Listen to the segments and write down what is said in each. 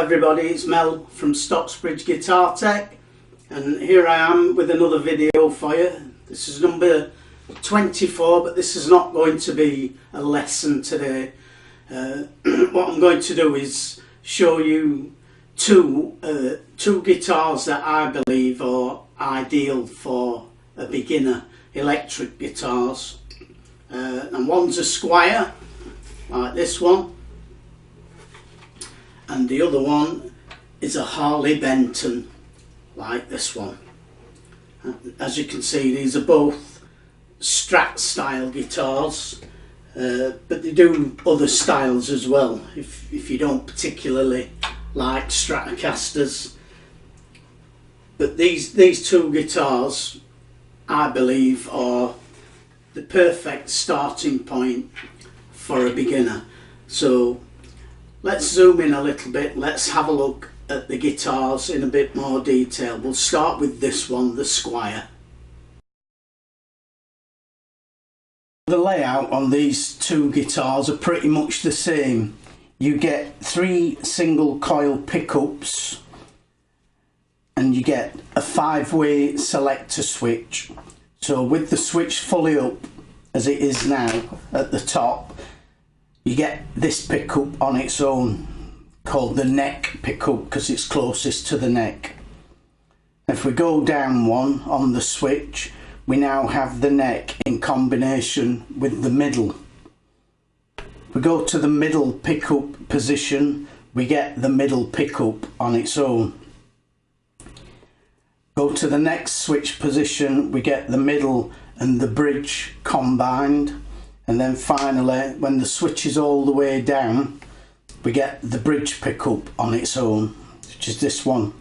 everybody, it's Mel from Stocksbridge Guitar Tech, and here I am with another video for you. This is number 24, but this is not going to be a lesson today. What I'm going to do is show you two guitars that I believe are ideal for a beginner, electric guitars. And one's a Squier, like this one, and the other one is a Harley Benton, like this one. As you can see, these are both Strat style guitars, but they do other styles as well if you don't particularly like Stratocasters. But these two guitars, I believe, are the perfect starting point for a beginner. So let's zoom in a little bit, let's have a look at the guitars in a bit more detail. We'll start with this one, the Squier. The layout on these two guitars are pretty much the same. You get 3 single coil pickups and you get a 5-way selector switch. So with the switch fully up as it is now at the top, you get this pickup on its own, called the neck pickup because it's closest to the neck. If we go down one on the switch, we now have the neck in combination with the middle. We go to the middle pickup position, we get the middle pickup on its own. Go to the next switch position, we get the middle and the bridge combined, and then finally when the switch is all the way down, we get the bridge pickup on its own, which is this one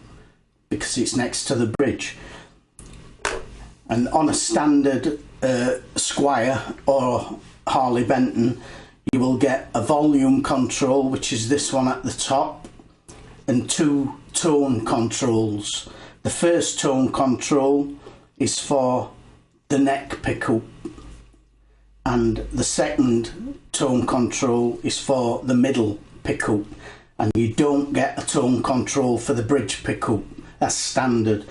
because it's next to the bridge. And on a standard Squier or Harley Benton, you will get a volume control, which is this one at the top, and 2 tone controls. The first tone control is for the neck pickup, and the second tone control is for the middle pickup, and you don't get a tone control for the bridge pickup. That's standard.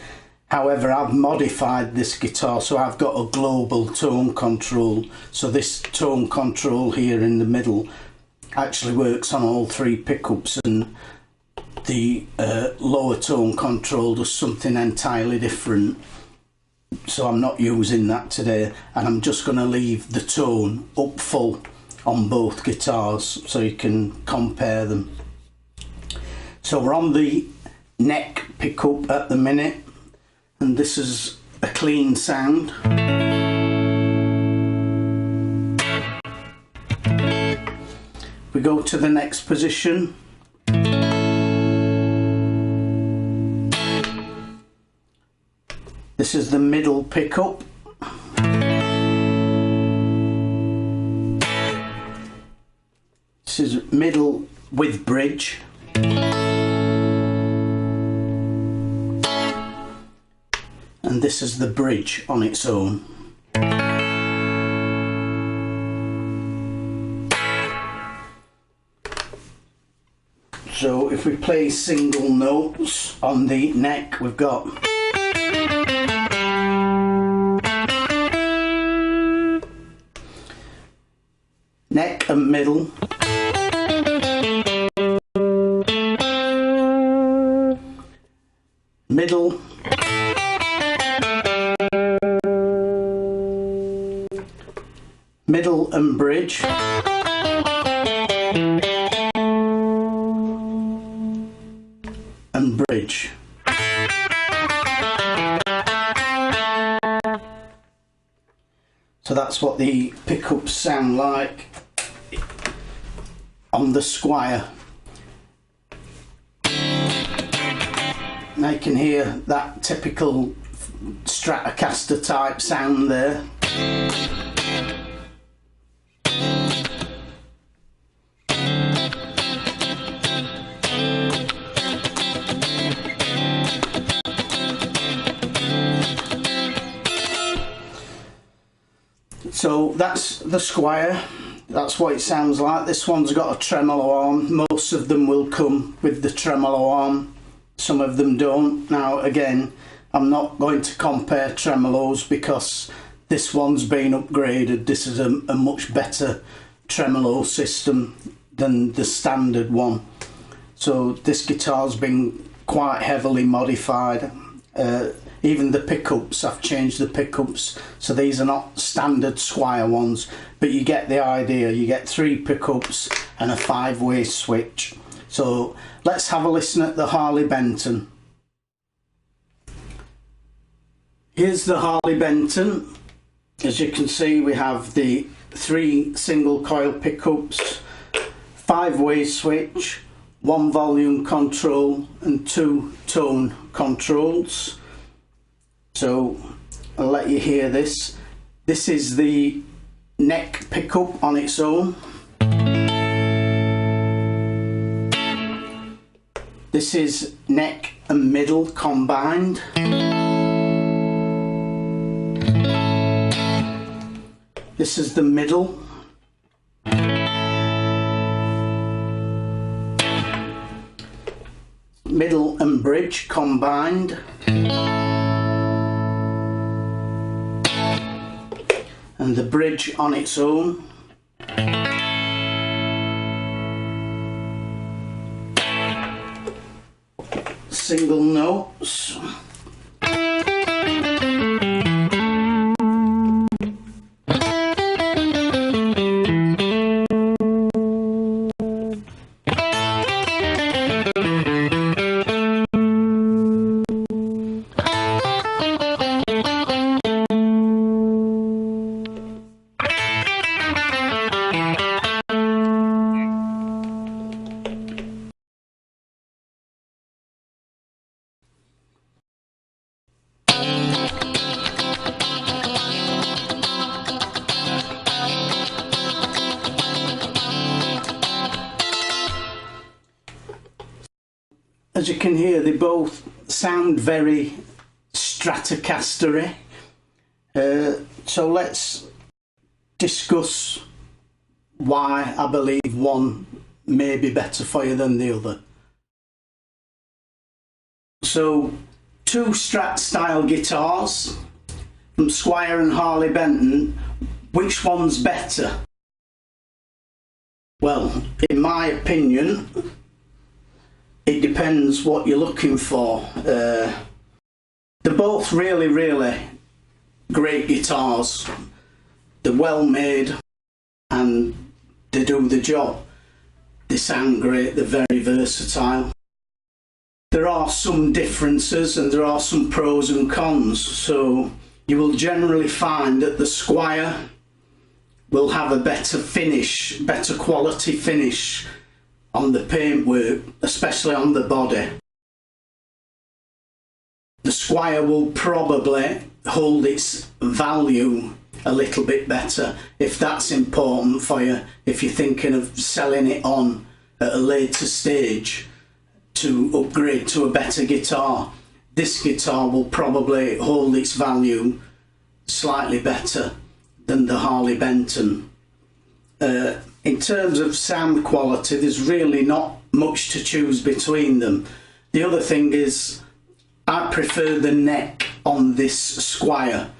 However, I've modified this guitar so I've got a global tone control, so this tone control here in the middle actually works on all 3 pickups, and the lower tone control does something entirely different. So I'm not using that today, and I'm just going to leave the tone up full on both guitars so you can compare them. So we're on the neck pickup at the minute, and this is a clean sound. We go to the next position. This is the middle pickup. This is middle with bridge. And this is the bridge on its own. So if we play single notes on the neck, we've got neck and middle, middle, middle and bridge, and bridge. So that's what the pickups sound like on the Squier. Now you can hear that typical Stratocaster type sound there. So that's the Squier. That's what it sounds like. This one's got a tremolo arm. Most of them will come with the tremolo arm, some of them don't. Now again, I'm not going to compare tremolos because this one's been upgraded. This is a much better tremolo system than the standard one. So this guitar's been quite heavily modified. Even the pickups, I've changed the pickups, so these are not standard Squier ones, but you get the idea. You get 3 pickups and a 5-way switch. So let's have a listen at the Harley Benton. Here's the Harley Benton. As you can see, we have the 3 single coil pickups, 5-way switch, 1 volume control and 2 tone controls. So I'll let you hear this. This is the neck pickup on its own. This is neck and middle combined. This is the middle. Middle and bridge combined. And the bridge on its own. Single notes. As you can hear, they both sound very Stratocaster-y. So let's discuss why I believe one may be better for you than the other. So 2 Strat style guitars from Squier and Harley Benton, which one's better? Well, in my opinion, it depends what you're looking for. They're both really great guitars. They're well made and they do the job. They sound great, they're very versatile. There are some differences and there are some pros and cons. So you will generally find that the Squier will have a better finish, better quality finish on the paintwork, especially on the body. The Squier will probably hold its value a little bit better, if that's important for you, if you're thinking of selling it on at a later stage to upgrade to a better guitar. This guitar will probably hold its value slightly better than the Harley Benton. In terms of sound quality, there's really not much to choose between them. The other thing is, I prefer the neck on this Squier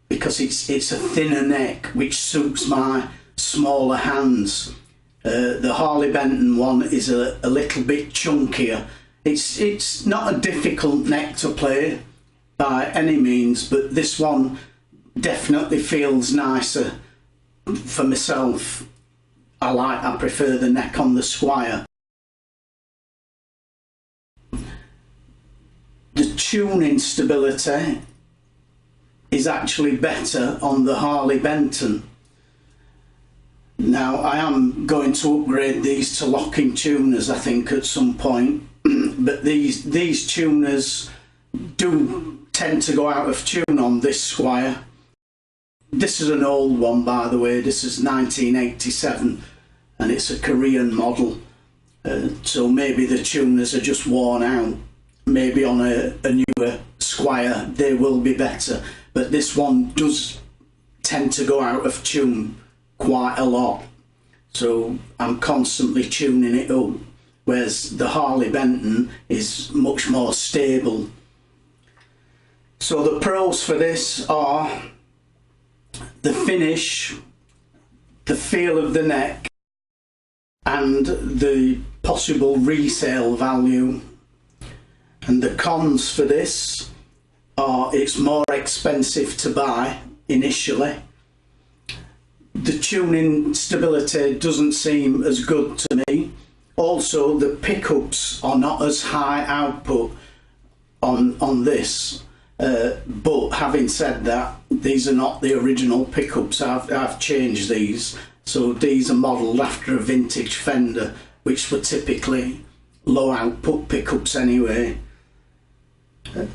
because it's a thinner neck which suits my smaller hands. The Harley Benton one is a little bit chunkier. It's not a difficult neck to play by any means, but this one definitely feels nicer for myself. I prefer the neck on the Squier. The tuning stability is actually better on the Harley Benton. Now I am going to upgrade these to locking tuners, I think, at some point, but these tuners do tend to go out of tune on this Squier. This is an old one, by the way. This is 1987 and it's a Korean model, so maybe the tuners are just worn out. Maybe on a newer Squier they will be better, but this one does tend to go out of tune quite a lot. so I'm constantly tuning it up, whereas the Harley Benton is much more stable. So the pros for this are the finish, the feel of the neck, and the possible resale value. And the cons for this are it's more expensive to buy initially. The tuning stability doesn't seem as good to me. Also, the pickups are not as high output on this. But having said that, these are not the original pickups. I've changed these. So these are modelled after a vintage Fender, which were typically low output pickups anyway.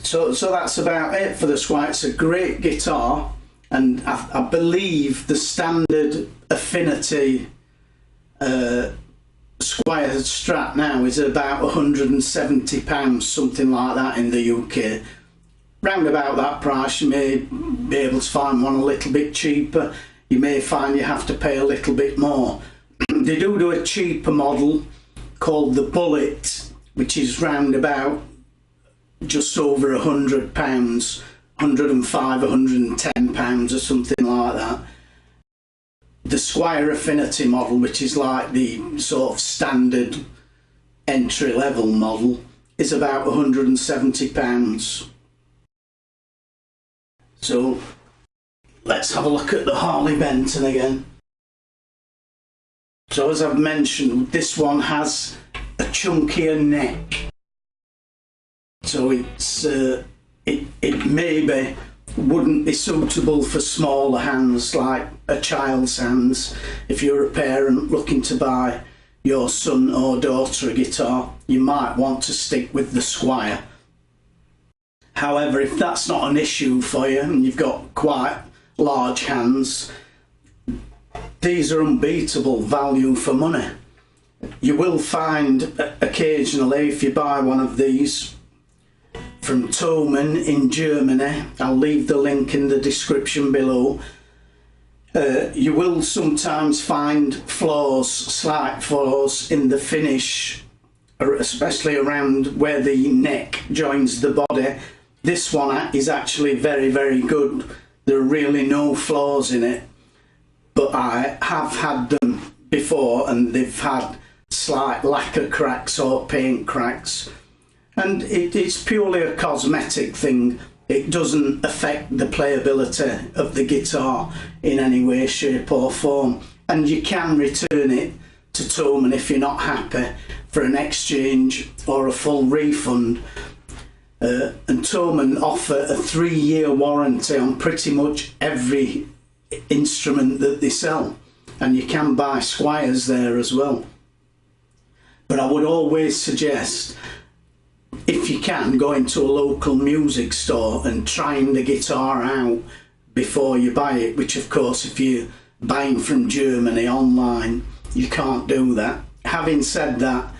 So that's about it for the Squier. It's a great guitar, and I believe the standard affinity Squier Strat now is about £170, something like that in the UK. Round about that price. You may be able to find one a little bit cheaper. You may find you have to pay a little bit more. They do a cheaper model called the Bullet, which is round about just over £100, £105, £110 or something like that. The Squier Affinity model, which is like the sort of standard entry-level model, is about £170. So let's have a look at the Harley Benton again. So as I've mentioned, this one has a chunkier neck. So it maybe wouldn't be suitable for smaller hands like a child's hands. If you're a parent looking to buy your son or daughter a guitar, you might want to stick with the Squier. However, if that's not an issue for you and you've got quite large hands, these are unbeatable value for money. You will find occasionally, if you buy one of these from Thomann in Germany, I'll leave the link in the description below, you will sometimes find flaws, slight flaws in the finish, especially around where the neck joins the body. This one is actually very, very good. There are really no flaws in it, but I have had them before and they've had slight lacquer cracks or paint cracks, and it's purely a cosmetic thing. It doesn't affect the playability of the guitar in any way, shape or form, and you can return it to Thomann if you're not happy for an exchange or a full refund. And Thomann offer a 3-year warranty on pretty much every instrument that they sell, and you can buy Squiers there as well. But I would always suggest, if you can, go into a local music store and trying the guitar out before you buy it, which of course if you're buying from Germany online you can't do that. Having said that,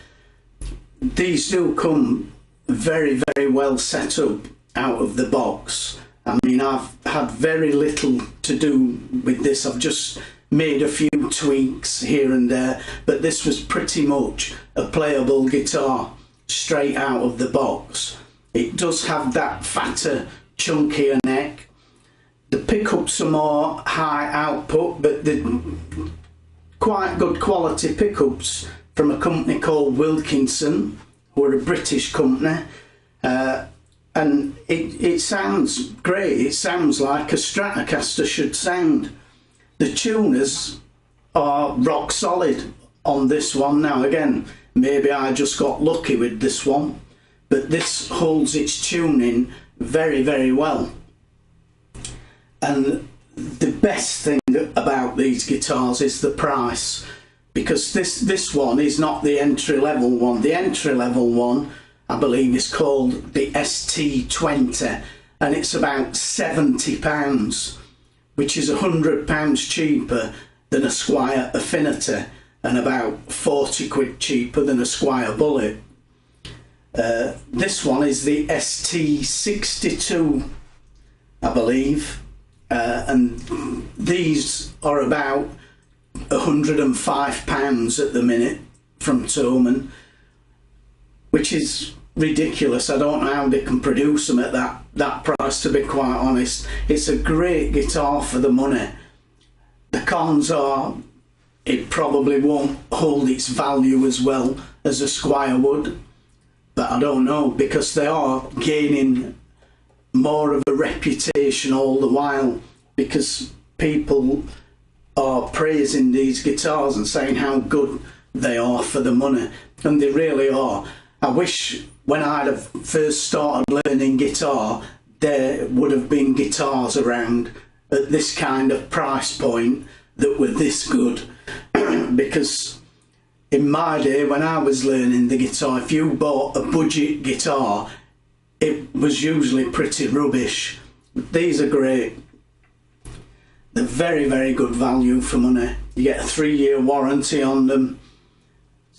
these do come very, very well set up out of the box. I mean, I've had very little to do with this. I've just made a few tweaks here and there, but this was pretty much a playable guitar straight out of the box. It does have that fatter, chunkier neck. The pickups are more high output, but they're quite good quality pickups from a company called Wilkinson, who are a British company, and it sounds great. It sounds like a Stratocaster should sound. The tuners are rock solid on this one. Now again, maybe I just got lucky with this one, but this holds its tuning very, very well. And the best thing about these guitars is the price, because this one is not the entry-level one. The entry-level one, I believe, is called the ST20, and it's about £70, which is £100 cheaper than a Squier Affinity and about 40 quid cheaper than a Squier Bullet. This one is the ST62, I believe, and these are about £105 at the minute from Thoman, which is ridiculous. I don't know how they can produce them at that price, to be quite honest. It's a great guitar for the money. The cons are it probably won't hold its value as well as a Squier would, but I don't know, because they are gaining more of a reputation all the while, because people are praising these guitars and saying how good they are for the money, and they really are. I wish when I'd have first started learning guitar there would have been guitars around at this kind of price point that were this good, because in my day when I was learning the guitar, if you bought a budget guitar it was usually pretty rubbish. But these are great. They're very, very good value for money. You get a 3-year warranty on them.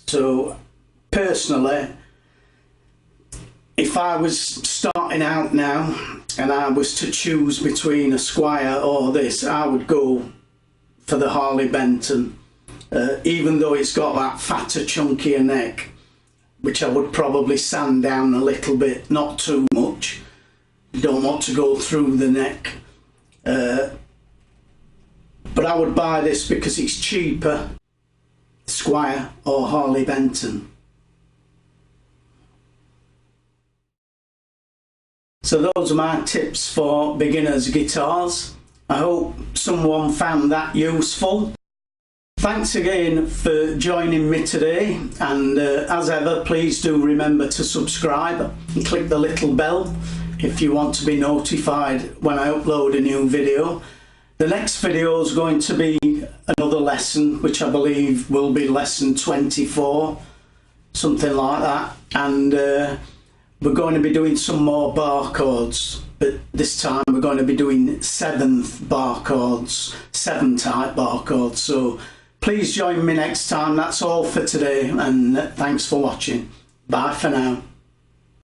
So personally, if I was starting out now and I was to choose between a Squier or this, I would go for the Harley Benton, even though it's got that fatter, chunkier neck, which I would probably sand down a little bit, not too much. You don't want to go through the neck. But I would buy this because it's cheaper, Squier or Harley Benton. So those are my tips for beginners guitars. I hope someone found that useful. Thanks again for joining me today, and as ever, please do remember to subscribe and click the little bell if you want to be notified when I upload a new video. The next video is going to be another lesson, which I believe will be lesson 24, something like that, and we're going to be doing some more bar chords, but this time we're going to be doing 7th bar chords, 7-type bar chords. So please join me next time. That's all for today, and thanks for watching. Bye for now.